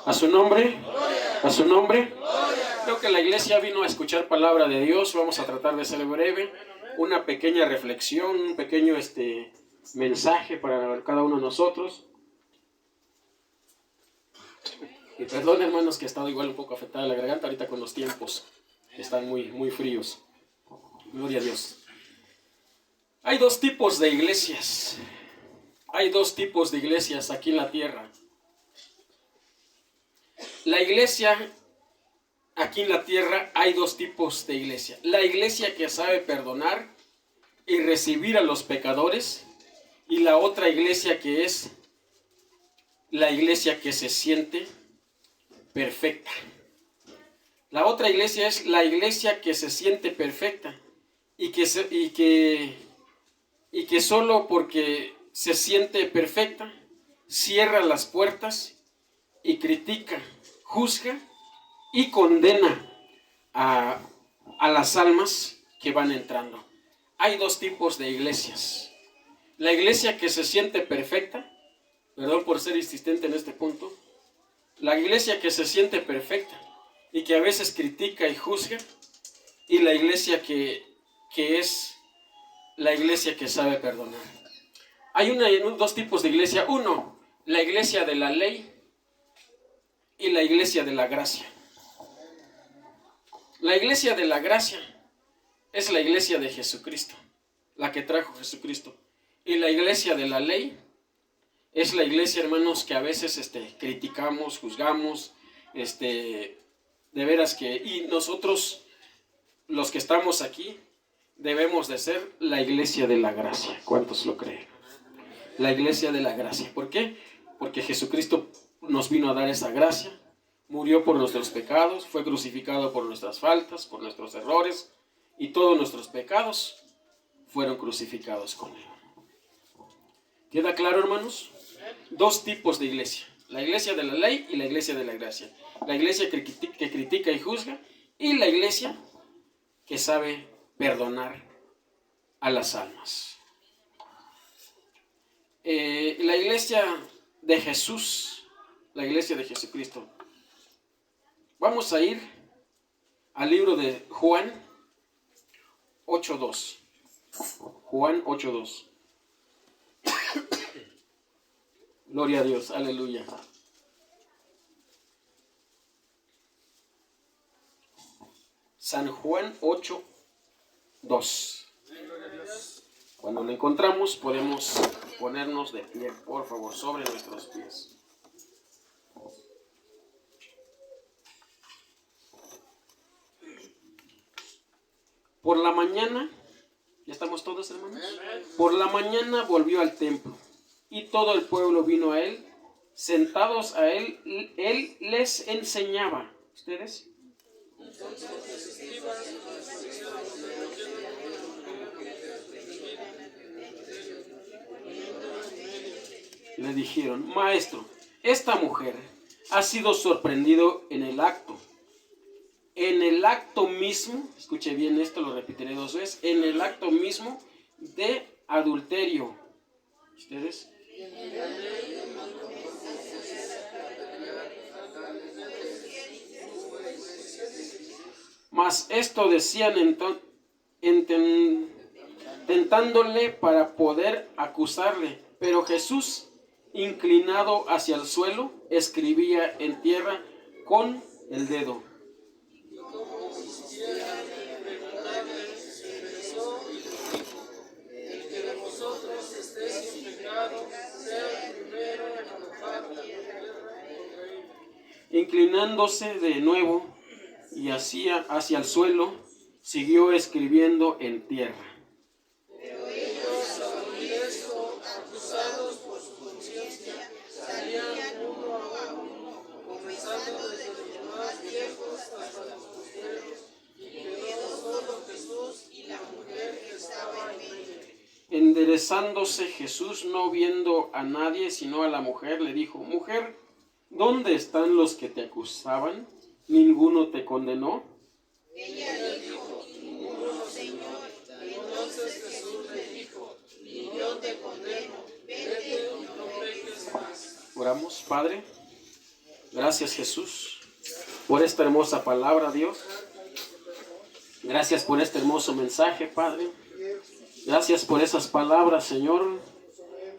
A su nombre. A su nombre. Creo que la iglesia vino a escuchar palabra de Dios. Vamos a tratar de ser breve. Una pequeña reflexión, un pequeño mensaje para cada uno de nosotros. Y perdón, hermanos, que he estado igual un poco afectada la garganta ahorita con los tiempos. Están muy fríos. Gloria a Dios. Hay dos tipos de iglesias. Hay dos tipos de iglesias aquí en la tierra. La iglesia, aquí en la tierra hay dos tipos de iglesia. La iglesia que sabe perdonar y recibir a los pecadores. Y la otra iglesia que es la iglesia que se siente perfecta. La otra iglesia es la iglesia que se siente perfecta y que solo porque se siente perfecta cierra las puertas y critica, juzga y condena a las almas que van entrando. Hay dos tipos de iglesias. La iglesia que se siente perfecta, perdón por ser insistente en este punto, la iglesia que se siente perfecta y que a veces critica y juzga, y la iglesia que es la iglesia que sabe perdonar. Hay dos tipos de iglesia. Uno, la iglesia de la ley y la iglesia de la gracia. La iglesia de la gracia es la iglesia de Jesucristo, la que trajo Jesucristo. Y la iglesia de la ley es la iglesia, hermanos, que a veces criticamos, juzgamos, de veras que... Y nosotros, los que estamos aquí, debemos de ser la iglesia de la gracia. ¿Cuántos lo creen? La iglesia de la gracia. ¿Por qué? Porque Jesucristo nos vino a dar esa gracia. Murió por nuestros pecados, fue crucificado por nuestras faltas, por nuestros errores, y todos nuestros pecados fueron crucificados con él. ¿Queda claro, hermanos? Dos tipos de iglesia. La iglesia de la ley y la iglesia de la gracia. La iglesia que critica y juzga, y la iglesia que sabe perdonar a las almas. La iglesia de Jesús, la iglesia de Jesucristo. Vamos a ir al libro de Juan 8:2. Juan 8:2. Gloria a Dios, aleluya. San Juan 8:2. Cuando lo encontramos podemos ponernos de pie, por favor, sobre nuestros pies. Por la mañana, ¿ya estamos todos, hermanos? Por la mañana volvió al templo y todo el pueblo vino a él. Sentados a él, él les enseñaba. ¿Ustedes? Le dijeron: Maestro, esta mujer ha sido sorprendido en el acto. En el acto mismo, escuche bien esto, lo repetiré 2 veces, en el acto mismo de adulterio. ¿Ustedes? Mas esto decían tentándole para poder acusarle. Pero Jesús, inclinado hacia el suelo, escribía en tierra con el dedo. Inclinándose de nuevo y hacia el suelo, siguió escribiendo en tierra. Pero ellos, al oír esto, acusados por su conciencia, salían uno a uno, comenzando desde los más viejos hasta los postreros, y quedó solo Jesús y la mujer que estaba en medio. Enderezándose Jesús, no viendo a nadie sino a la mujer, le dijo: Mujer, ¿dónde están los que te acusaban? ¿Ninguno te condenó? Ella dijo: Ninguno, Señor. Entonces Jesús le dijo: Ni yo te condeno, vete y no peques más. Oramos. Padre, Gracias, Jesús, por esta hermosa palabra, Dios. Gracias por este hermoso mensaje, Padre. Gracias por esas palabras, Señor,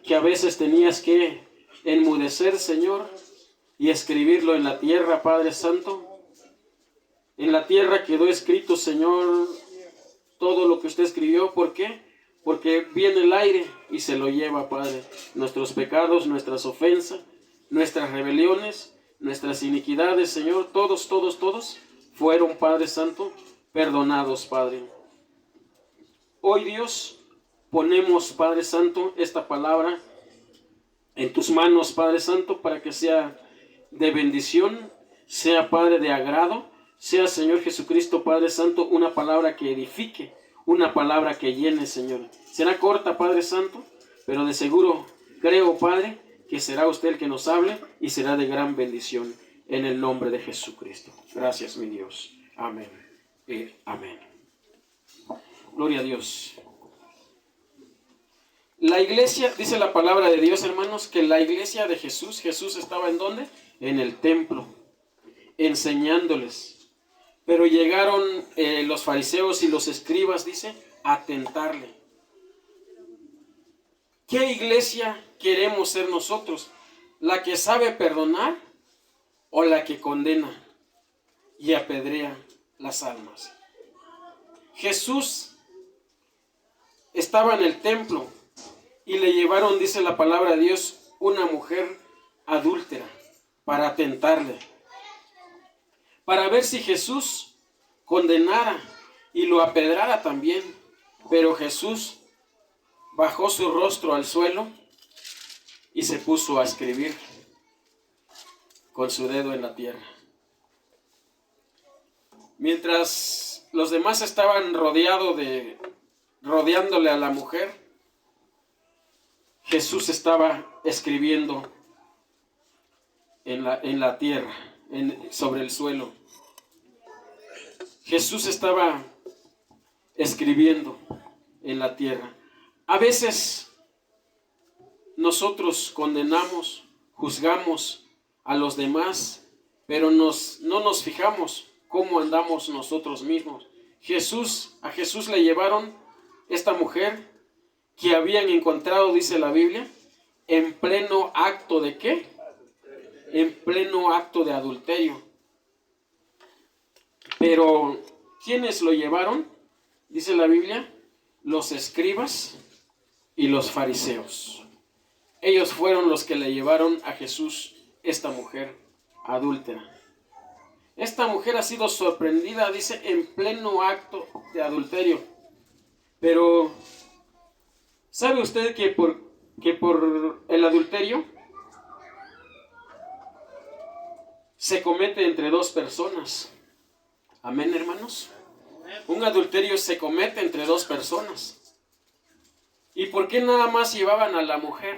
que a veces tenías que enmudecer, Señor, y escribirlo en la tierra, Padre Santo. En la tierra quedó escrito, Señor, todo lo que usted escribió. ¿Por qué? Porque viene el aire y se lo lleva, Padre. Nuestros pecados, nuestras ofensas, nuestras rebeliones, nuestras iniquidades, Señor, todos fueron, Padre Santo, perdonados, Padre. Hoy, Dios, ponemos, Padre Santo, esta palabra en tus manos, Padre Santo, para que sea de bendición, sea, Padre, de agrado, sea, Señor Jesucristo, Padre Santo, una palabra que edifique, una palabra que llene, Señor. Será corta, Padre Santo, pero de seguro creo, Padre, que será usted el que nos hable y será de gran bendición en el nombre de Jesucristo. Gracias, mi Dios. Amén y amén. Gloria a Dios. La iglesia, dice la palabra de Dios, hermanos, que la iglesia de Jesús, Jesús estaba ¿en dónde? En el templo, enseñándoles. Pero llegaron los fariseos y los escribas, dice, a tentarle. ¿Qué iglesia queremos ser nosotros? ¿La que sabe perdonar o la que condena y apedrea las almas? Jesús estaba en el templo y le llevaron, dice la palabra de Dios, una mujer adúltera para tentarle, para ver si Jesús condenara y lo apedrara también. Pero Jesús bajó su rostro al suelo y se puso a escribir con su dedo en la tierra. Mientras los demás estaban rodeándole a la mujer, Jesús estaba escribiendo en la tierra, sobre el suelo. Jesús estaba escribiendo en la tierra. A veces nosotros condenamos, juzgamos a los demás, pero no nos fijamos cómo andamos nosotros mismos. A Jesús le llevaron esta mujer que habían encontrado, dice la Biblia, en pleno acto de ¿qué? En pleno acto de adulterio. Pero ¿quiénes lo llevaron? Dice la Biblia, los escribas y los fariseos. Ellos fueron los que le llevaron a Jesús esta mujer adúltera. Esta mujer ha sido sorprendida, dice, en pleno acto de adulterio. Pero ¿sabe usted que por el adulterio se comete entre dos personas? Amén, hermanos. Un adulterio se comete entre dos personas. ¿Y por qué nada más llevaban a la mujer?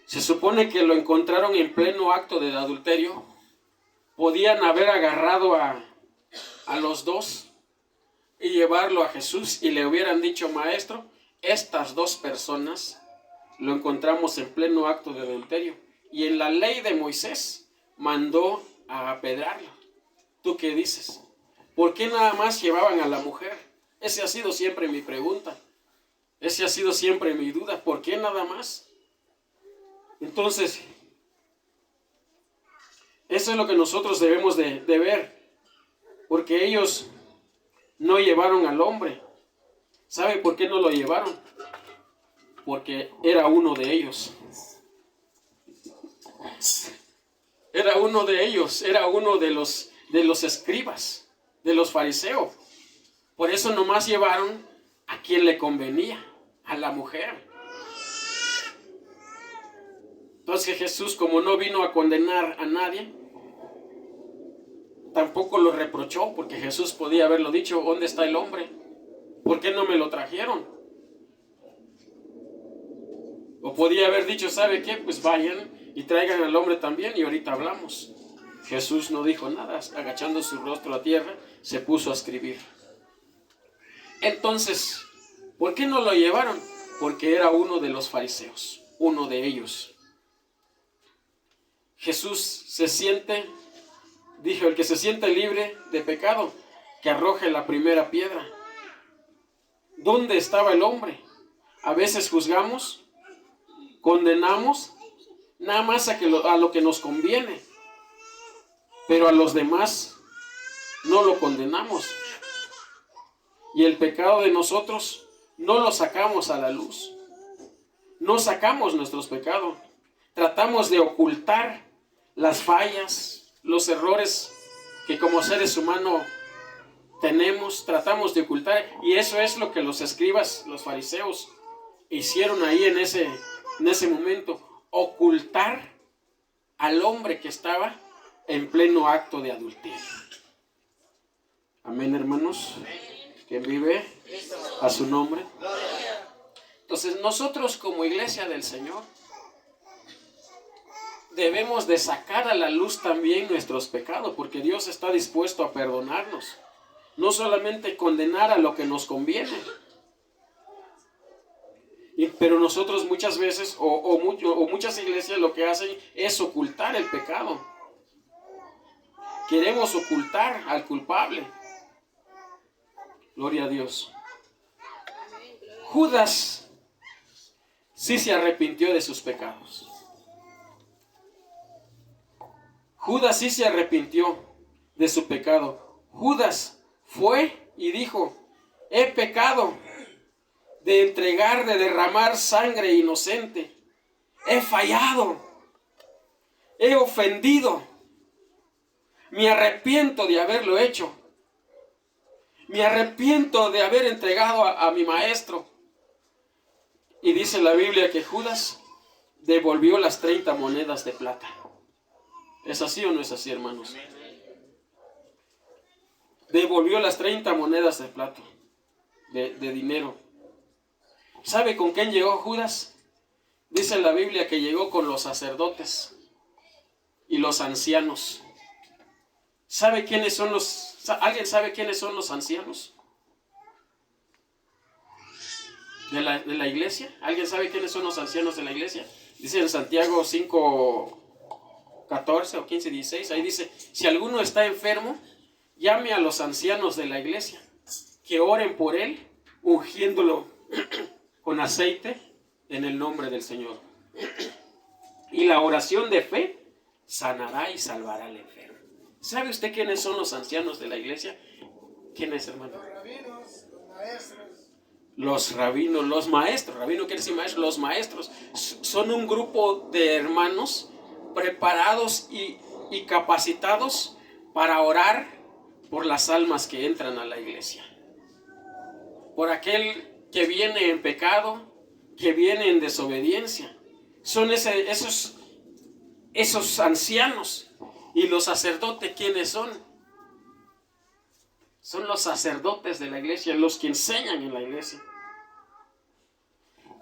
Se supone que lo encontraron en pleno acto de adulterio. Podían haber agarrado a los dos y llevarlo a Jesús y le hubieran dicho: maestro, estas dos personas lo encontramos en pleno acto de adulterio y en la ley de Moisés mandó a apedrarlo. ¿Tú qué dices? ¿Por qué nada más llevaban a la mujer? Esa ha sido siempre mi pregunta. Esa ha sido siempre mi duda. ¿Por qué nada más? Entonces, eso es lo que nosotros debemos de ver. Porque ellos no llevaron al hombre. ¿Sabe por qué no lo llevaron? Porque era uno de ellos. Era uno de ellos. Era uno de los escribas, de los fariseos. Por eso nomás llevaron a quien le convenía, a la mujer. Entonces Jesús, como no vino a condenar a nadie, tampoco lo reprochó, porque Jesús podía haberlo dicho: ¿dónde está el hombre? ¿Por qué no me lo trajeron? O podía haber dicho: ¿sabe qué? Pues vayan y traigan al hombre también y ahorita hablamos. Jesús no dijo nada, agachando su rostro a tierra, se puso a escribir. Entonces, ¿por qué no lo llevaron? Porque era uno de los fariseos, uno de ellos. Jesús se siente, dijo, el que se siente libre de pecado, que arroje la primera piedra. ¿Dónde estaba el hombre? A veces juzgamos, condenamos, nada más a lo que nos conviene, pero a los demás no lo condenamos. Y el pecado de nosotros no lo sacamos a la luz. No sacamos nuestros pecados. Tratamos de ocultar las fallas, los errores que como seres humanos tenemos, tratamos de ocultar. Y eso es lo que los escribas, los fariseos, hicieron ahí en ese momento. Ocultar al hombre que estaba en pleno acto de adulterio. Amén, hermanos. ¿Quién vive? A su nombre. Entonces nosotros como iglesia del Señor debemos de sacar a la luz también nuestros pecados, porque Dios está dispuesto a perdonarnos, no solamente condenar a lo que nos conviene. Pero nosotros muchas veces o muchas iglesias lo que hacen es ocultar el pecado. Queremos ocultar al culpable. Gloria a Dios. Judas sí se arrepintió de sus pecados. Judas sí se arrepintió de su pecado. Judas fue y dijo: he pecado de entregar, de derramar sangre inocente. He fallado. He ofendido. Me arrepiento de haberlo hecho. Me arrepiento de haber entregado a mi maestro. Y dice la Biblia que Judas devolvió las 30 monedas de plata. ¿Es así o no es así, hermanos? Devolvió las 30 monedas de plata, de dinero. ¿Sabe con quién llegó Judas? Dice la Biblia que llegó con los sacerdotes y los ancianos. ¿Sabe quiénes son ¿Alguien sabe quiénes son los ancianos de la iglesia? ¿Alguien sabe quiénes son los ancianos de la iglesia? Dice en Santiago 5:14 o 15:16, ahí dice: si alguno está enfermo, llame a los ancianos de la iglesia, que oren por él, ungiéndolo con aceite en el nombre del Señor. Y la oración de fe sanará y salvará al enfermo. ¿Sabe usted quiénes son los ancianos de la iglesia? ¿Quiénes, hermano? Los rabinos, los maestros. Los rabinos, los maestros. Rabino quiere decir maestro. Los maestros son un grupo de hermanos preparados y capacitados para orar por las almas que entran a la iglesia. Por aquel que viene en pecado, que viene en desobediencia. Son esos ancianos. ¿Y los sacerdotes quiénes son? Son los sacerdotes de la iglesia, los que enseñan en la iglesia.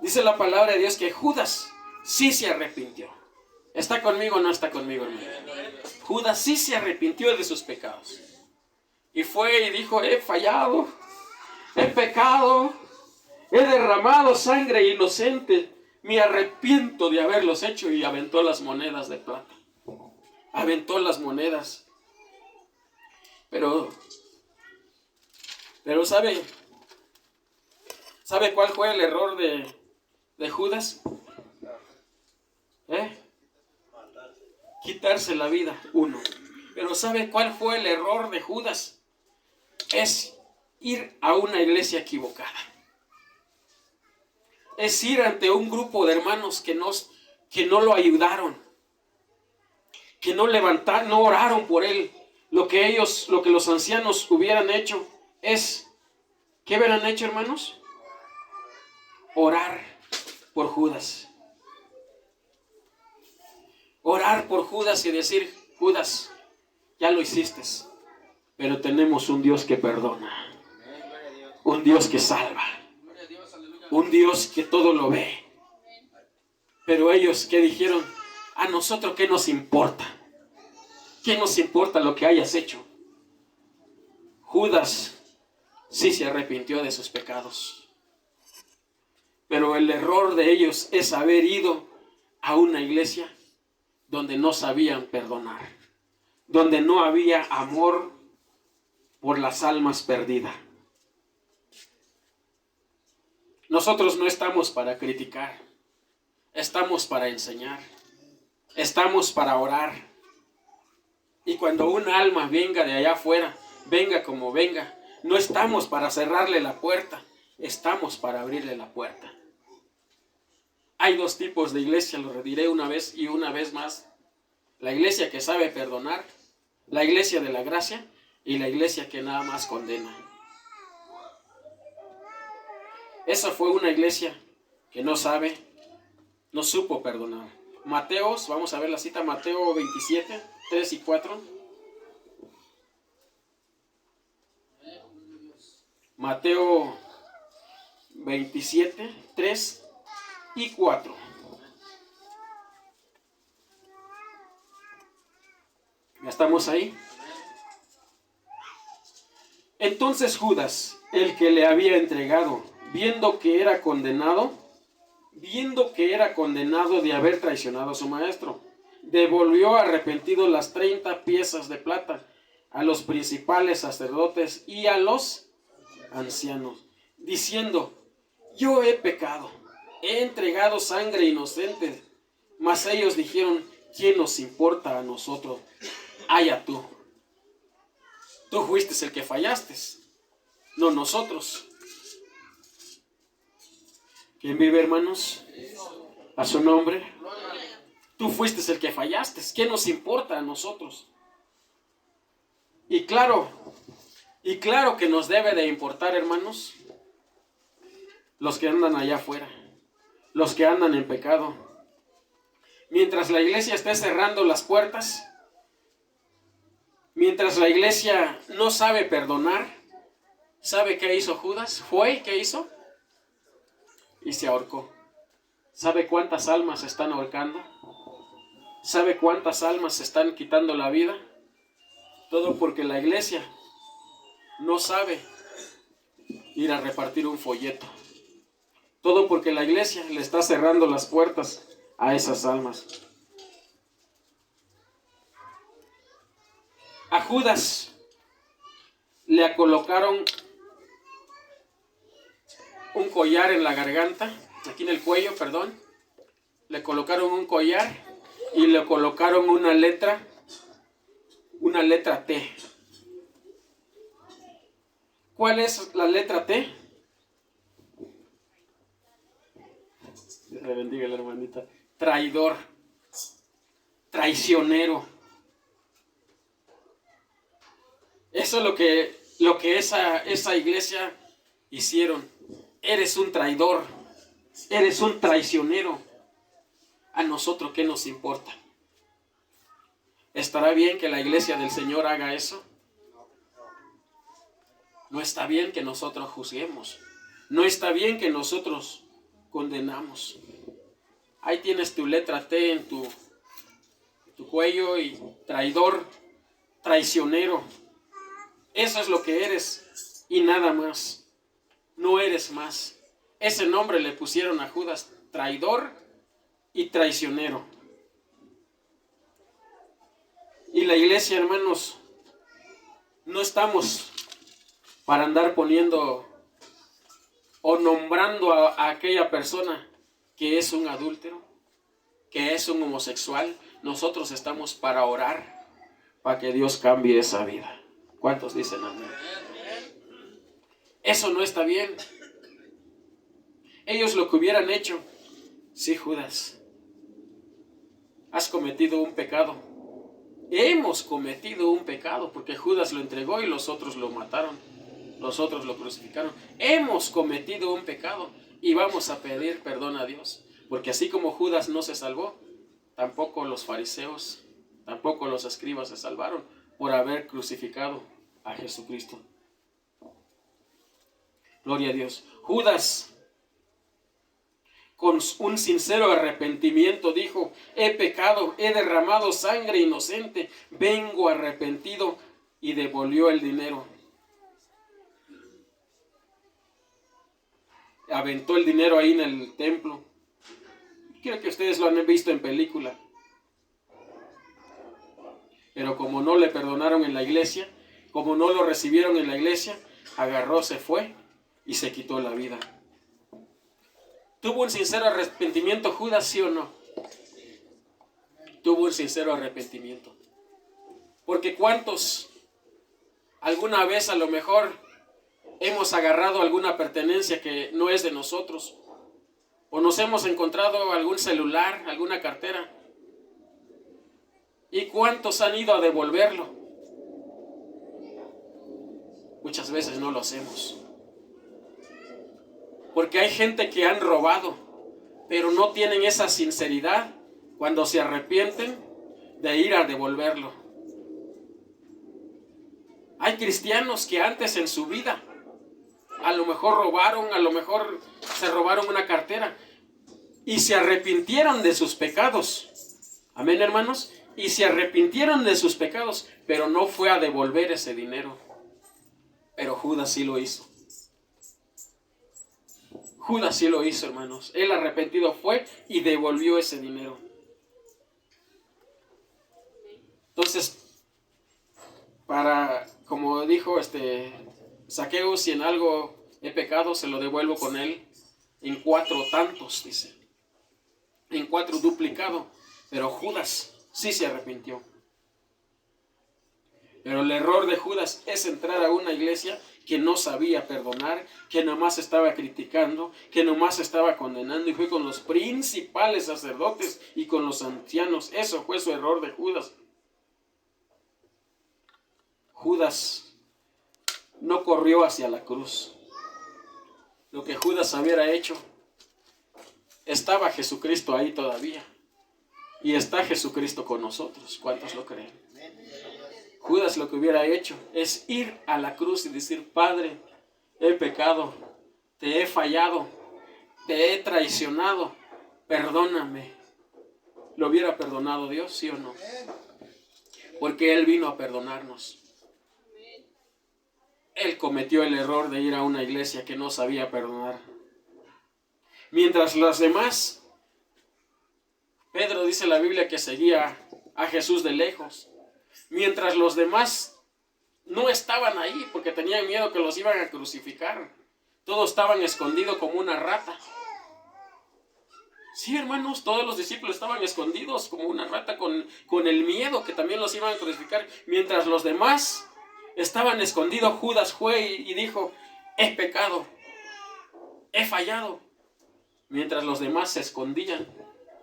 Dice la palabra de Dios que Judas sí se arrepintió. ¿Está conmigo o no está conmigo, hermano? Judas sí se arrepintió de sus pecados. Y fue y dijo: he fallado, he pecado, he derramado sangre inocente, me arrepiento de haberlos hecho. Y aventó las monedas de plata. Aventó las monedas. Pero ¿sabe cuál fue el error de Judas? Quitarse la vida, uno. Pero ¿sabe cuál fue el error de Judas? Es ir a una iglesia equivocada. Es ir ante un grupo de hermanos que no lo ayudaron, que no levantaron, no oraron por él. Lo que los ancianos hubieran hecho es, ¿qué hubieran hecho, hermanos? Orar por Judas. Orar por Judas y decir: Judas, ya lo hiciste, pero tenemos un Dios que perdona, un Dios que salva, un Dios que todo lo ve. Pero ellos, ¿qué dijeron? ¿A nosotros qué nos importa? ¿Qué nos importa lo que hayas hecho? Judas sí se arrepintió de sus pecados. Pero el error de ellos es haber ido a una iglesia donde no sabían perdonar, donde no había amor por las almas perdidas. Nosotros no estamos para criticar, estamos para enseñar, estamos para orar. Y cuando un alma venga de allá afuera, venga como venga, no estamos para cerrarle la puerta, estamos para abrirle la puerta. Hay dos tipos de iglesia, lo diré una vez y una vez más. La iglesia que sabe perdonar, la iglesia de la gracia y la iglesia que nada más condena. Esa fue una iglesia que no supo perdonar. Mateos, vamos a ver la cita, Mateo 27, 3 y 4. Mateo 27, 3 y 4. ¿Ya estamos ahí? Entonces Judas, el que le había entregado, viendo que era condenado de haber traicionado a su maestro, devolvió arrepentido las 30 piezas de plata a los principales sacerdotes y a los ancianos, diciendo: yo he pecado, he entregado sangre inocente. Mas ellos dijeron: ¿quién nos importa a nosotros? Allá tú. Tú fuiste el que fallaste, no nosotros. ¿Quién vive, hermanos? A su nombre. Tú fuiste el que fallaste. ¿Qué nos importa a nosotros? Y claro que nos debe de importar, hermanos, los que andan allá afuera, los que andan en pecado. Mientras la iglesia esté cerrando las puertas, mientras la iglesia no sabe perdonar, ¿sabe qué hizo Judas? ¿Qué hizo? Y se ahorcó. ¿Sabe cuántas almas se están ahorcando? ¿Sabe cuántas almas se están quitando la vida? Todo porque la iglesia no sabe ir a repartir un folleto. Todo porque la iglesia le está cerrando las puertas a esas almas. A Judas le colocaron un collar en la garganta, aquí en el cuello, perdón. Le colocaron un collar y le colocaron una letra T. ¿Cuál es la letra T? Dios le bendiga, la hermanita. Traidor, traicionero. Eso es lo que esa iglesia hicieron. Eres un traidor, eres un traicionero. ¿A nosotros qué nos importa? ¿Estará bien que la iglesia del Señor haga eso? No está bien que nosotros juzguemos. No está bien que nosotros condenamos. Ahí tienes tu letra T en tu cuello y traidor, traicionero. Eso es lo que eres y nada más. No eres más. Ese nombre le pusieron a Judas, traidor y traicionero. Y la iglesia, hermanos, no estamos para andar poniendo o nombrando a aquella persona que es un adúltero, que es un homosexual. Nosotros estamos para orar para que Dios cambie esa vida. ¿Cuántos dicen amén? Eso no está bien. Ellos lo que hubieran hecho: sí, Judas, has cometido un pecado. Hemos cometido un pecado, porque Judas lo entregó y los otros lo mataron. Los otros lo crucificaron. Hemos cometido un pecado y vamos a pedir perdón a Dios. Porque así como Judas no se salvó, tampoco los fariseos, tampoco los escribas se salvaron por haber crucificado a Jesucristo. Gloria a Dios. Judas, con un sincero arrepentimiento, dijo: he pecado, he derramado sangre inocente, vengo arrepentido, y devolvió el dinero. Aventó el dinero ahí en el templo. Creo que ustedes lo han visto en película. Pero como no le perdonaron en la iglesia, como no lo recibieron en la iglesia, agarró, se fue y se quitó la vida. ¿Tuvo un sincero arrepentimiento Judas, sí o no? Tuvo un sincero arrepentimiento. Porque ¿cuántos alguna vez a lo mejor hemos agarrado alguna pertenencia que no es de nosotros? O nos hemos encontrado algún celular, alguna cartera. ¿Y cuántos han ido a devolverlo? Muchas veces no lo hacemos. Porque hay gente que han robado, pero no tienen esa sinceridad cuando se arrepienten de ir a devolverlo. Hay cristianos que antes en su vida a lo mejor robaron, a lo mejor se robaron una cartera y se arrepintieron de sus pecados. Amén, hermanos. Y se arrepintieron de sus pecados, pero no fue a devolver ese dinero. Pero Judas sí lo hizo. Judas sí lo hizo, hermanos. Él arrepentido fue y devolvió ese dinero. Entonces, como dijo Zaqueo, si en algo he pecado, se lo devuelvo con él en 4 tantos, dice. En 4 duplicado. Pero Judas sí se arrepintió. Pero el error de Judas es entrar a una iglesia que no sabía perdonar, que nomás estaba criticando, que nomás estaba condenando, y fue con los principales sacerdotes y con los ancianos. Eso fue su error de Judas. Judas no corrió hacia la cruz. Lo que Judas hubiera hecho, estaba Jesucristo ahí todavía. Y está Jesucristo con nosotros. ¿Cuántos lo creen? Judas lo que hubiera hecho es ir a la cruz y decir: Padre, he pecado, te he fallado, te he traicionado, perdóname. ¿Lo hubiera perdonado Dios, sí o no? Porque Él vino a perdonarnos. Él cometió el error de ir a una iglesia que no sabía perdonar. Mientras los demás, Pedro dice en la Biblia que seguía a Jesús de lejos. Mientras los demás no estaban ahí porque tenían miedo que los iban a crucificar. Todos estaban escondidos como una rata. Sí, hermanos, todos los discípulos estaban escondidos como una rata con el miedo que también los iban a crucificar. Mientras los demás estaban escondidos, Judas fue y dijo: he pecado, he fallado. Mientras los demás se escondían,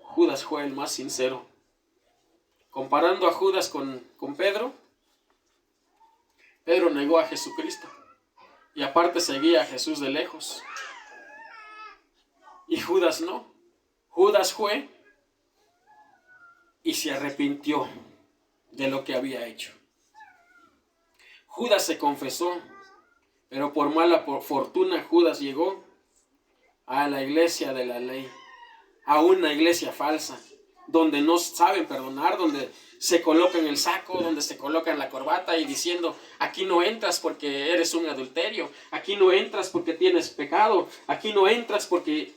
Judas fue el más sincero. Comparando a Judas con Pedro, Pedro negó a Jesucristo y aparte seguía a Jesús de lejos. Y Judas no. Judas fue y se arrepintió de lo que había hecho. Judas se confesó, pero por mala fortuna Judas llegó a la iglesia de la ley, a una iglesia falsa, donde no saben perdonar, donde se colocan el saco, donde se colocan la corbata y diciendo: aquí no entras porque eres un adulterio, aquí no entras porque tienes pecado, aquí no entras porque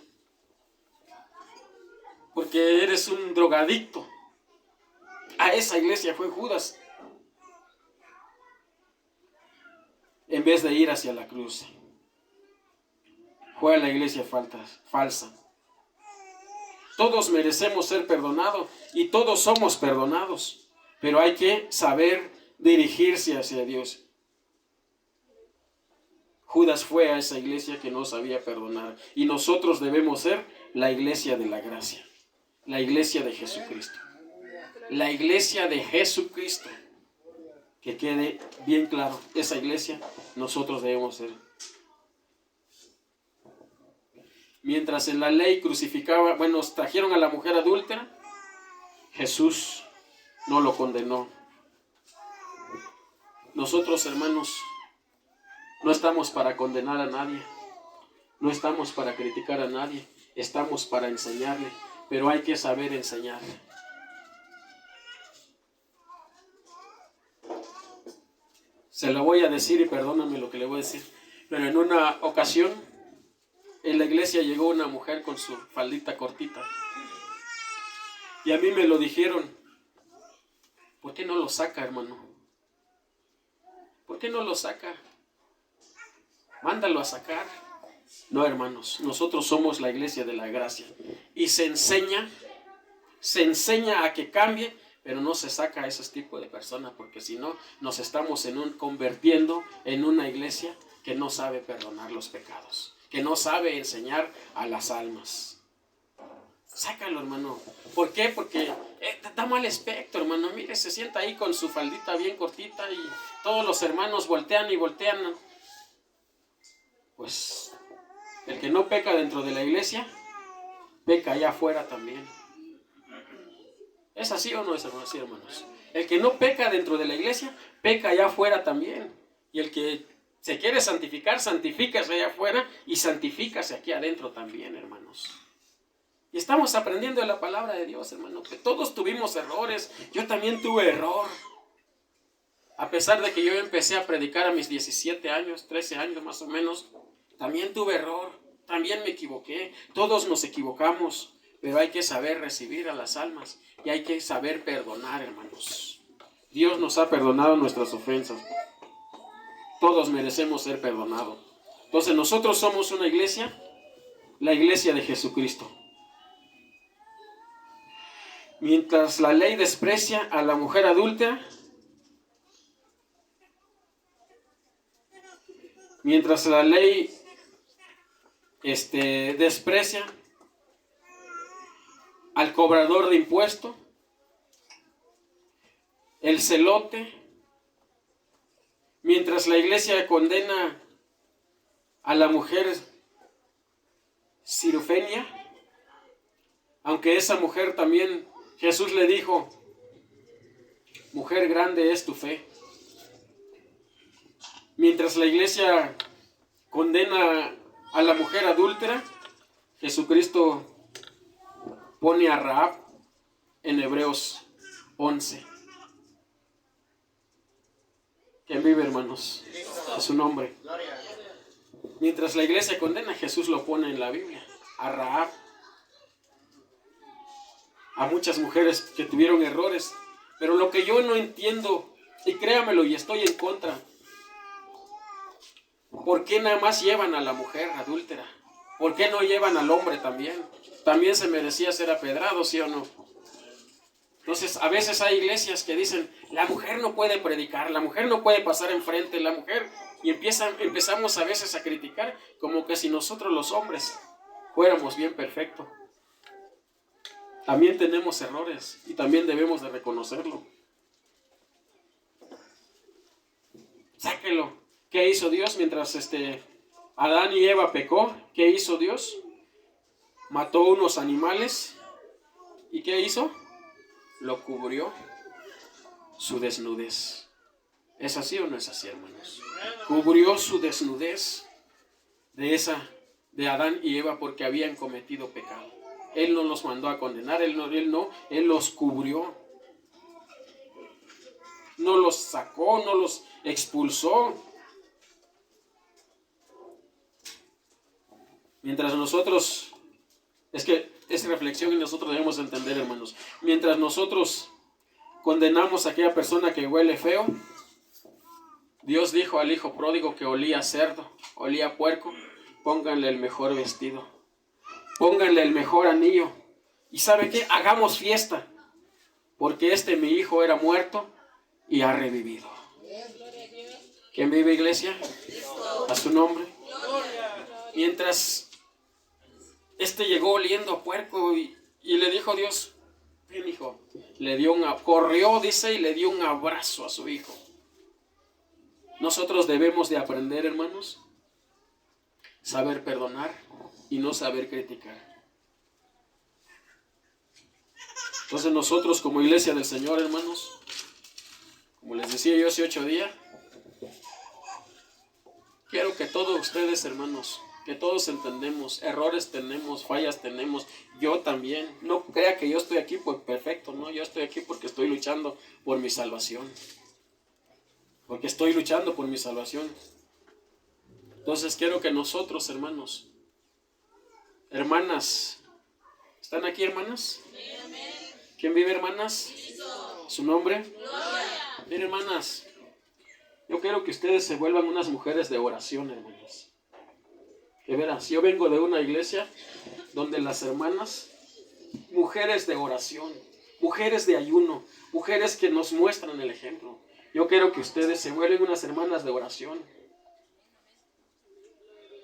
eres un drogadicto. A esa iglesia fue Judas, en vez de ir hacia la cruz. Fue a la iglesia falsa. Todos merecemos ser perdonados y todos somos perdonados, pero hay que saber dirigirse hacia Dios. Judas fue a esa iglesia que no sabía perdonar, y nosotros debemos ser la iglesia de la gracia, la iglesia de Jesucristo, la iglesia de Jesucristo. Que quede bien claro, esa iglesia nosotros debemos ser. Mientras en la ley trajeron a la mujer adúltera, Jesús no lo condenó. Nosotros, hermanos, no estamos para condenar a nadie, no estamos para criticar a nadie, estamos para enseñarle, pero hay que saber enseñarle. Se lo voy a decir y perdóname lo que le voy a decir, pero en una ocasión en la iglesia llegó una mujer con su faldita cortita y a mí me lo dijeron. ¿Por qué no lo saca, hermano? ¿Por qué no lo saca? Mándalo a sacar. No, hermanos, nosotros somos la iglesia de la gracia. Y se enseña a que cambie, pero no se saca a esos tipos de personas, porque si no, nos estamos convirtiendo en una iglesia que no sabe perdonar los pecados, que no sabe enseñar a las almas. Sácalo, hermano. ¿Por qué? Porque da mal aspecto, hermano. Mire, se sienta ahí con su faldita bien cortita y todos los hermanos voltean y voltean. Pues el que no peca dentro de la iglesia, peca allá afuera también. ¿Es así o no es así, hermanos? El que no peca dentro de la iglesia, peca allá afuera también. Y el que se quiere santificar, santifícase allá afuera y santifícase aquí adentro también, hermanos. Y estamos aprendiendo de la palabra de Dios, hermano, que todos tuvimos errores. Yo también tuve error. A pesar de que yo empecé a predicar a mis 17 años, 13 años más o menos, también tuve error, también me equivoqué. Todos nos equivocamos, pero hay que saber recibir a las almas y hay que saber perdonar, hermanos. Dios nos ha perdonado nuestras ofensas. Todos merecemos ser perdonados. Entonces nosotros somos una iglesia, la iglesia de Jesucristo. Mientras la ley desprecia a la mujer adúltera, mientras la ley desprecia al cobrador de impuestos, el celote, mientras la iglesia condena a la mujer sirofenia, aunque esa mujer también, Jesús le dijo, mujer, grande es tu fe. Mientras la iglesia condena a la mujer adúltera, Jesucristo pone a Rahab en Hebreos 11. ¿Quién vive, hermanos? A su nombre. Mientras la iglesia condena, Jesús lo pone en la Biblia. A Rahab. A muchas mujeres que tuvieron errores. Pero lo que yo no entiendo, y créamelo, y estoy en contra, ¿por qué nada más llevan a la mujer adúltera? ¿Por qué no llevan al hombre también? También se merecía ser apedrado, ¿sí o no? Entonces, a veces hay iglesias que dicen, la mujer no puede predicar, la mujer no puede pasar enfrente, la mujer... Y empezamos a veces a criticar como que si nosotros los hombres fuéramos bien perfectos. También tenemos errores y también debemos de reconocerlo. Sáquelo. ¿Qué hizo Dios mientras Adán y Eva pecó? ¿Qué hizo Dios? Mató unos animales. ¿Y qué hizo? Lo cubrió su desnudez. ¿Es así o no es así, hermanos? Cubrió su desnudez de Adán y Eva porque habían cometido pecado. Él no los mandó a condenar, Él los cubrió. No los sacó, no los expulsó. Mientras nosotros, es que es reflexión y nosotros debemos entender, hermanos. Mientras nosotros condenamos a aquella persona que huele feo, Dios dijo al hijo pródigo que olía a cerdo, olía a puerco, pónganle el mejor vestido, pónganle el mejor anillo. ¿Y sabe qué? Hagamos fiesta, porque mi hijo era muerto y ha revivido. ¿Quién vive, iglesia? A su nombre. Mientras llegó oliendo a puerco y le dijo Dios, ven hijo, corrió, dice, y le dio un abrazo a su hijo. Nosotros debemos de aprender, hermanos, saber perdonar y no saber criticar. Entonces nosotros como iglesia del Señor, hermanos, como les decía yo hace 8 días, quiero que todos ustedes, hermanos, que todos entendemos, errores tenemos, fallas tenemos, yo también. No crea que yo estoy aquí por perfecto, no, yo estoy aquí porque estoy luchando por mi salvación. Porque estoy luchando por mi salvación. Entonces quiero que nosotros, hermanos, hermanas, ¿están aquí, hermanas? ¿Quién vive, hermanas? ¿Su nombre? Gloria. Miren, hermanas, yo quiero que ustedes se vuelvan unas mujeres de oración, hermanas. Que verás, yo vengo de una iglesia donde las hermanas, mujeres de oración, mujeres de ayuno, mujeres que nos muestran el ejemplo. Yo quiero que ustedes se vuelvan unas hermanas de oración.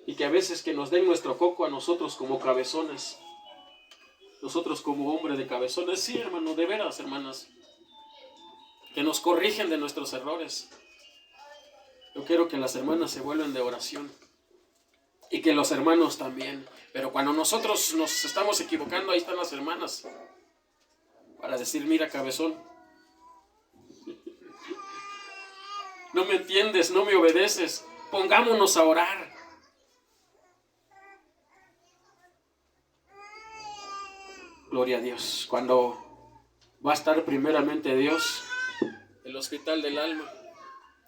Y que a veces que nos den nuestro coco a nosotros como cabezones. Nosotros como hombres de cabezones. Sí, hermano, de veras, hermanas. Que nos corrigen de nuestros errores. Yo quiero que las hermanas se vuelvan de oración. Y que los hermanos también. Pero cuando nosotros nos estamos equivocando, ahí están las hermanas. Para decir, mira, cabezón. No me entiendes, no me obedeces. Pongámonos a orar. Gloria a Dios. Cuando va a estar primeramente Dios, el hospital del alma,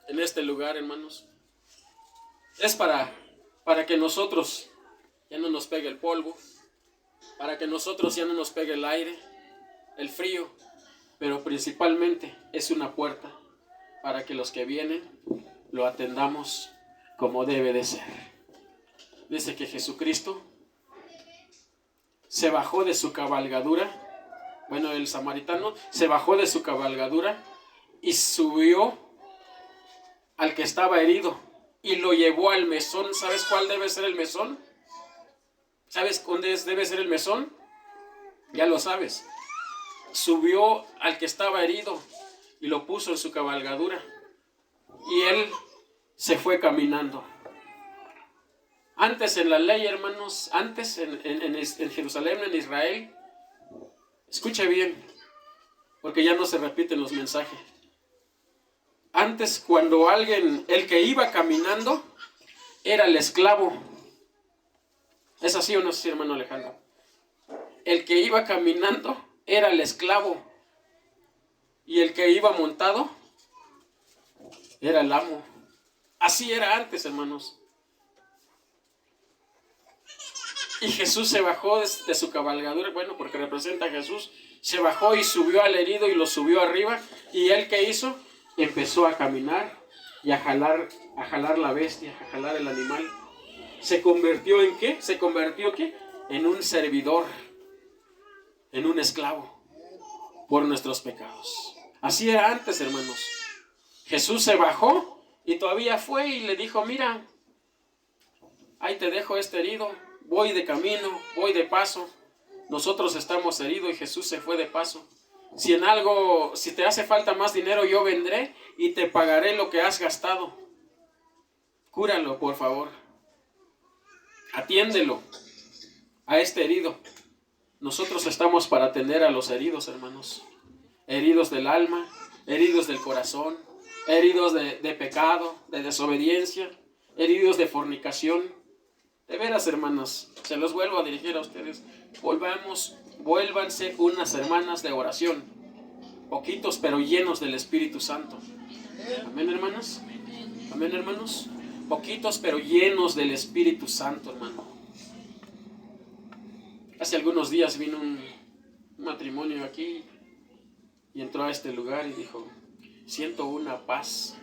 en este lugar, hermanos, es para que nosotros ya no nos pegue el polvo, para que nosotros ya no nos pegue el aire, el frío, pero principalmente es una puerta para que los que vienen lo atendamos como debe de ser. Dice que Jesucristo se bajó de su cabalgadura, bueno, el samaritano se bajó de su cabalgadura y subió al que estaba herido y lo llevó al mesón. ¿Sabes cuál debe ser el mesón? ¿Sabes dónde debe ser el mesón? Ya lo sabes. Subió al que estaba herido y lo puso en su cabalgadura y él se fue caminando. Antes en la ley, hermanos, antes en Jerusalén, en Israel, escuche bien, porque ya no se repiten los mensajes. Antes, cuando alguien, el que iba caminando, era el esclavo. ¿Es así o no es así, hermano Alejandro? El que iba caminando era el esclavo. Y el que iba montado era el amo. Así era antes, hermanos. Y Jesús se bajó de su cabalgadura, bueno, porque representa a Jesús, se bajó y subió al herido y lo subió arriba. ¿Y él qué hizo? Empezó a caminar y a jalar la bestia, a jalar el animal. ¿Se convirtió en qué? ¿Se convirtió qué? En un servidor, en un esclavo, por nuestros pecados. Así era antes, hermanos. Jesús se bajó y todavía fue y le dijo, mira, ahí te dejo este herido. Voy de camino, voy de paso. Nosotros estamos heridos y Jesús se fue de paso. Si te hace falta más dinero, yo vendré y te pagaré lo que has gastado. Cúralo, por favor. Atiéndelo a este herido. Nosotros estamos para atender a los heridos, hermanos. Heridos del alma, heridos del corazón, heridos de pecado, de desobediencia, heridos de fornicación. De veras, hermanas, se los vuelvo a dirigir a ustedes. Vuélvanse unas hermanas de oración. Poquitos, pero llenos del Espíritu Santo. Amén, hermanas. Amén, hermanos. Poquitos, pero llenos del Espíritu Santo, hermano. Hace algunos días vino un matrimonio aquí y entró a este lugar y dijo, siento una paz.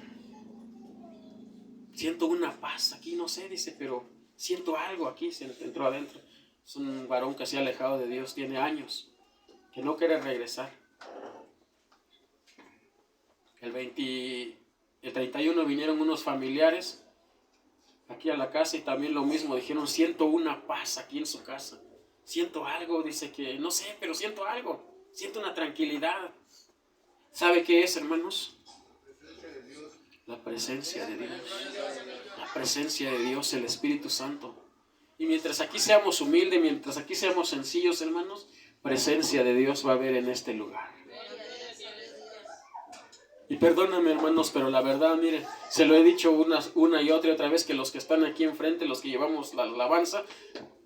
Siento una paz aquí, no sé, dice, pero siento algo aquí, se entró adentro. Es un varón que se ha alejado de Dios, tiene años, que no quiere regresar. El 31 vinieron unos familiares aquí a la casa y también lo mismo, dijeron, siento una paz aquí en su casa. Siento algo, dice que, no sé, pero siento algo, siento una tranquilidad. ¿Sabe qué es, hermanos? La presencia de Dios. La presencia de Dios, el Espíritu Santo. Y mientras aquí seamos humildes, mientras aquí seamos sencillos, hermanos, presencia de Dios va a haber en este lugar. Y perdóname, hermanos, pero la verdad, mire, se lo he dicho una y otra vez, que los que están aquí enfrente, los que llevamos la alabanza,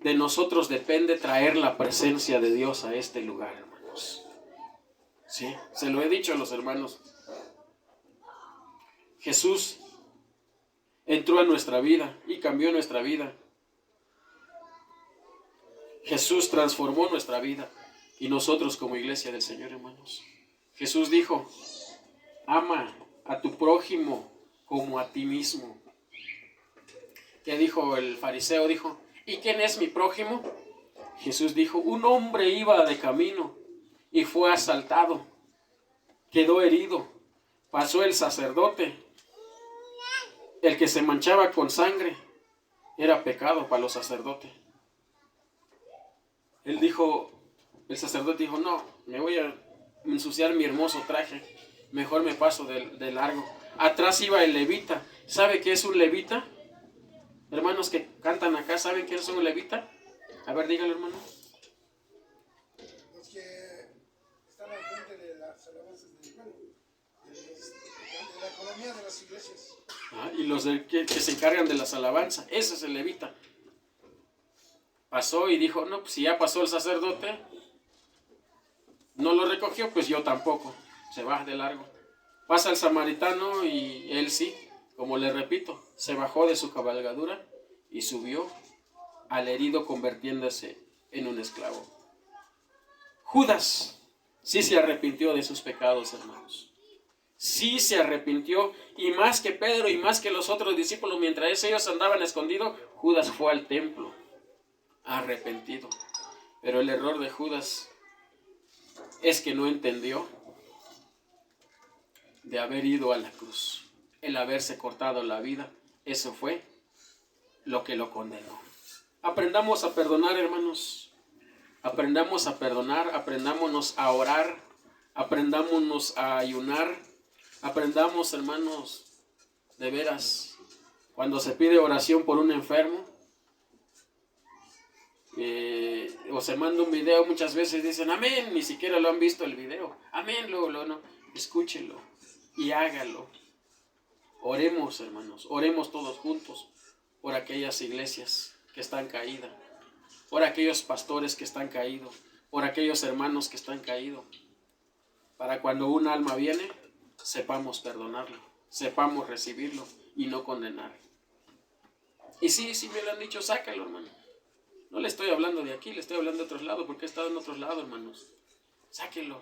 de nosotros depende traer la presencia de Dios a este lugar, hermanos. Sí, se lo he dicho a los hermanos. Jesús entró a nuestra vida y cambió nuestra vida. Jesús transformó nuestra vida y nosotros como iglesia del Señor, hermanos. Jesús dijo, ama a tu prójimo como a ti mismo. ¿Qué dijo el fariseo? Dijo, ¿y quién es mi prójimo? Jesús dijo, un hombre iba de camino y fue asaltado, quedó herido, pasó el sacerdote, el que se manchaba con sangre, era pecado para los sacerdotes. Él dijo, el sacerdote dijo, no, me voy a ensuciar mi hermoso traje, mejor me paso de largo. Atrás iba el levita. ¿Sabe qué es un levita? Hermanos que cantan acá, ¿saben qué es un levita? A ver, dígalo, hermano. Los que están al frente de las alabanzas de la economía de las iglesias. Y los que se encargan de las alabanzas, ese es el levita. Pasó y dijo, no, pues si ya pasó el sacerdote, no lo recogió, pues yo tampoco. Se va de largo. Pasa el samaritano y él sí, como le repito, se bajó de su cabalgadura y subió al herido convirtiéndose en un esclavo. Judas sí se arrepintió de sus pecados, hermanos. Sí se arrepintió, y más que Pedro y más que los otros discípulos, mientras ellos andaban escondidos, Judas fue al templo arrepentido. Pero el error de Judas es que no entendió de haber ido a la cruz, el haberse cortado la vida. Eso fue lo que lo condenó. Aprendamos a perdonar, hermanos. Aprendamos a perdonar, aprendámonos a orar, aprendámonos a ayunar, aprendamos, hermanos, de veras, cuando se pide oración por un enfermo, o se manda un video, muchas veces dicen amén, ni siquiera lo han visto el video, amén, luego no, escúchenlo y hágalo. Oremos, hermanos, oremos todos juntos por aquellas iglesias que están caídas, por aquellos pastores que están caídos, por aquellos hermanos que están caídos, para cuando un alma viene, sepamos perdonarlo, sepamos recibirlo y no condenar. Y sí, me lo han dicho, sácalo, hermano. No le estoy hablando de aquí, le estoy hablando de otros lados, porque he estado en otros lados, hermanos. Sáquelo.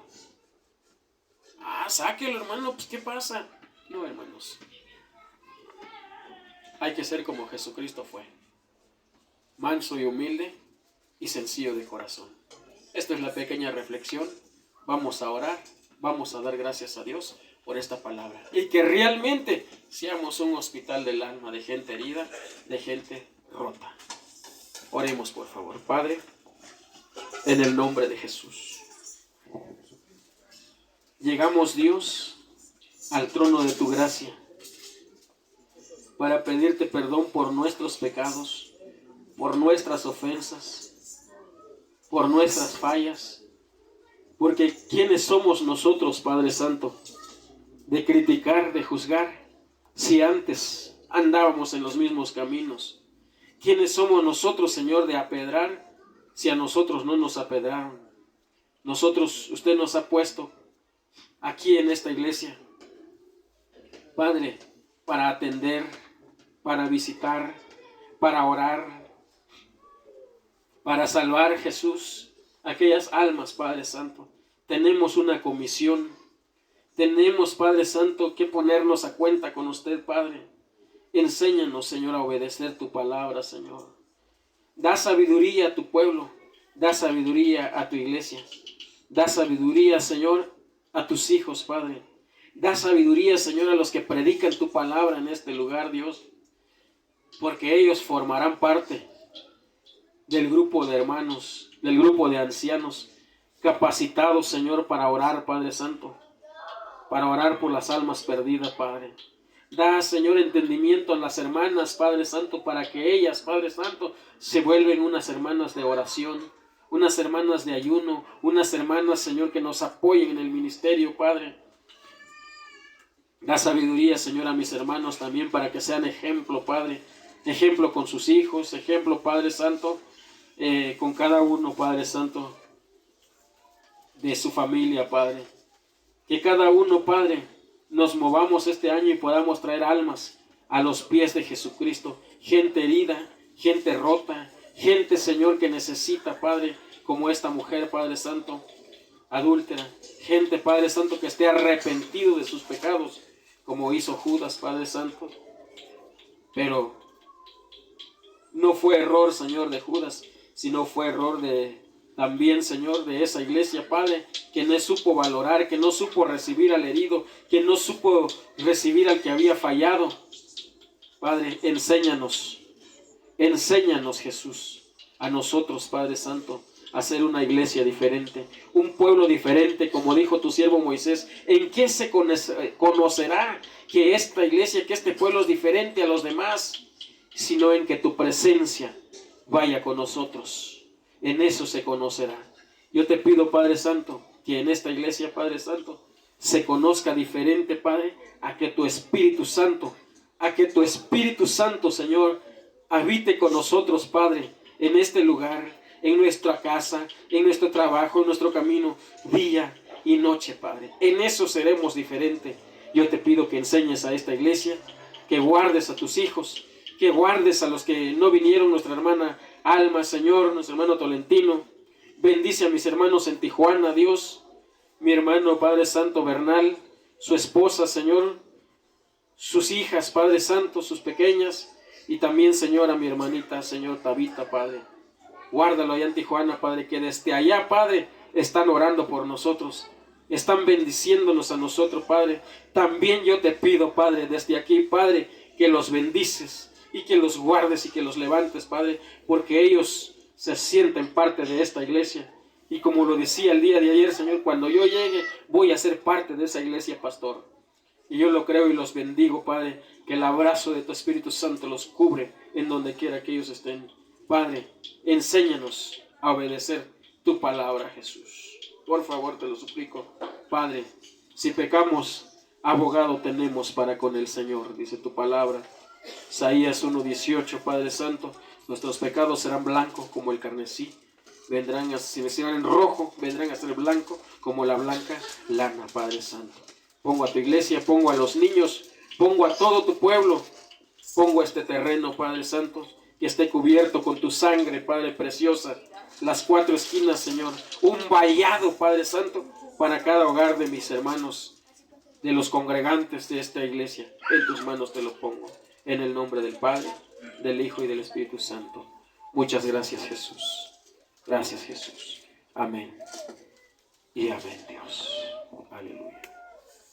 Sáquelo, hermano, pues ¿qué pasa? No, hermanos. Hay que ser como Jesucristo fue. Manso y humilde y sencillo de corazón. Esta es la pequeña reflexión. Vamos a orar, vamos a dar gracias a Dios por esta palabra. Y que realmente seamos un hospital del alma, de gente herida, de gente rota. Oremos, por favor. Padre, en el nombre de Jesús. Llegamos, Dios, al trono de tu gracia para pedirte perdón por nuestros pecados, por nuestras ofensas, por nuestras fallas, porque ¿quiénes somos nosotros, Padre Santo, de criticar, de juzgar, si antes andábamos en los mismos caminos? ¿Quiénes somos nosotros, Señor, de apedrar si a nosotros no nos apedraron? Nosotros, usted nos ha puesto aquí en esta iglesia, Padre, para atender, para visitar, para orar, para salvar, Jesús, aquellas almas, Padre Santo. Tenemos una comisión, tenemos, Padre Santo, que ponernos a cuenta con usted, Padre. Enséñanos, Señor, a obedecer tu palabra, Señor. Da sabiduría a tu pueblo, da sabiduría a tu iglesia, da sabiduría, Señor, a tus hijos, Padre. Da sabiduría, Señor, a los que predican tu palabra en este lugar, Dios, porque ellos formarán parte del grupo de hermanos, del grupo de ancianos capacitados, Señor, para orar, Padre Santo, para orar por las almas perdidas, Padre. Da, Señor, entendimiento a las hermanas, Padre Santo, para que ellas, Padre Santo, se vuelven unas hermanas de oración, unas hermanas de ayuno, unas hermanas, Señor, que nos apoyen en el ministerio, Padre. Da sabiduría, Señor, a mis hermanos también para que sean ejemplo, Padre. Ejemplo con sus hijos, ejemplo, Padre Santo, con cada uno, Padre Santo, de su familia, Padre. Que cada uno, Padre, nos movamos este año y podamos traer almas a los pies de Jesucristo. Gente herida, gente rota, gente, Señor, que necesita, Padre, como esta mujer, Padre Santo, adúltera, gente, Padre Santo, que esté arrepentido de sus pecados, como hizo Judas, Padre Santo. Pero no fue error, Señor, de Judas, sino fue error también, Señor, de esa iglesia, Padre, que no supo valorar, que no supo recibir al herido, que no supo recibir al que había fallado. Padre, enséñanos, Jesús, a nosotros, Padre Santo, a ser una iglesia diferente, un pueblo diferente, como dijo tu siervo Moisés. ¿En qué se conocerá que esta iglesia, que este pueblo es diferente a los demás? Sino en que tu presencia vaya con nosotros. En eso se conocerá. Yo te pido, Padre Santo, que en esta iglesia, Padre Santo, se conozca diferente, Padre, a que tu Espíritu Santo, Señor, habite con nosotros, Padre, en este lugar, en nuestra casa, en nuestro trabajo, en nuestro camino, día y noche, Padre. En eso seremos diferentes. Yo te pido que enseñes a esta iglesia, que guardes a tus hijos, que guardes a los que no vinieron, nuestra hermana Alma, Señor, nuestro hermano Tolentino. Bendice a mis hermanos en Tijuana, Dios, mi hermano, Padre Santo, Bernal, su esposa, Señor, sus hijas, Padre Santo, sus pequeñas, y también, Señor, a mi hermanita, Señor, Tabita, Padre. Guárdalo allá en Tijuana, Padre, que desde allá, Padre, están orando por nosotros, están bendiciéndonos a nosotros, Padre. También yo te pido, Padre, desde aquí, Padre, que los bendices y que los guardes y que los levantes, Padre, porque ellos se sienten parte de esta iglesia. Y como lo decía el día de ayer, Señor, cuando yo llegue, voy a ser parte de esa iglesia, pastor. Y yo lo creo y los bendigo, Padre, que el abrazo de tu Espíritu Santo los cubre en donde quiera que ellos estén. Padre, enséñanos a obedecer tu palabra, Jesús. Por favor, te lo suplico. Padre, si pecamos, abogado tenemos para con el Señor, dice tu palabra. Isaías 1:18, Padre Santo, nuestros pecados serán blancos como el carmesí. Si vestirán en rojo, vendrán a ser blanco como la blanca lana, Padre Santo. Pongo a tu iglesia, pongo a los niños, pongo a todo tu pueblo, pongo este terreno, Padre Santo, que esté cubierto con tu sangre, Padre preciosa. Las 4 esquinas, Señor, un vallado, Padre Santo, para cada hogar de mis hermanos, de los congregantes de esta iglesia. En tus manos te lo pongo, en el nombre del Padre, del Hijo y del Espíritu Santo. Muchas gracias, Jesús. Gracias, Jesús. Amén. Y amén, Dios. Aleluya.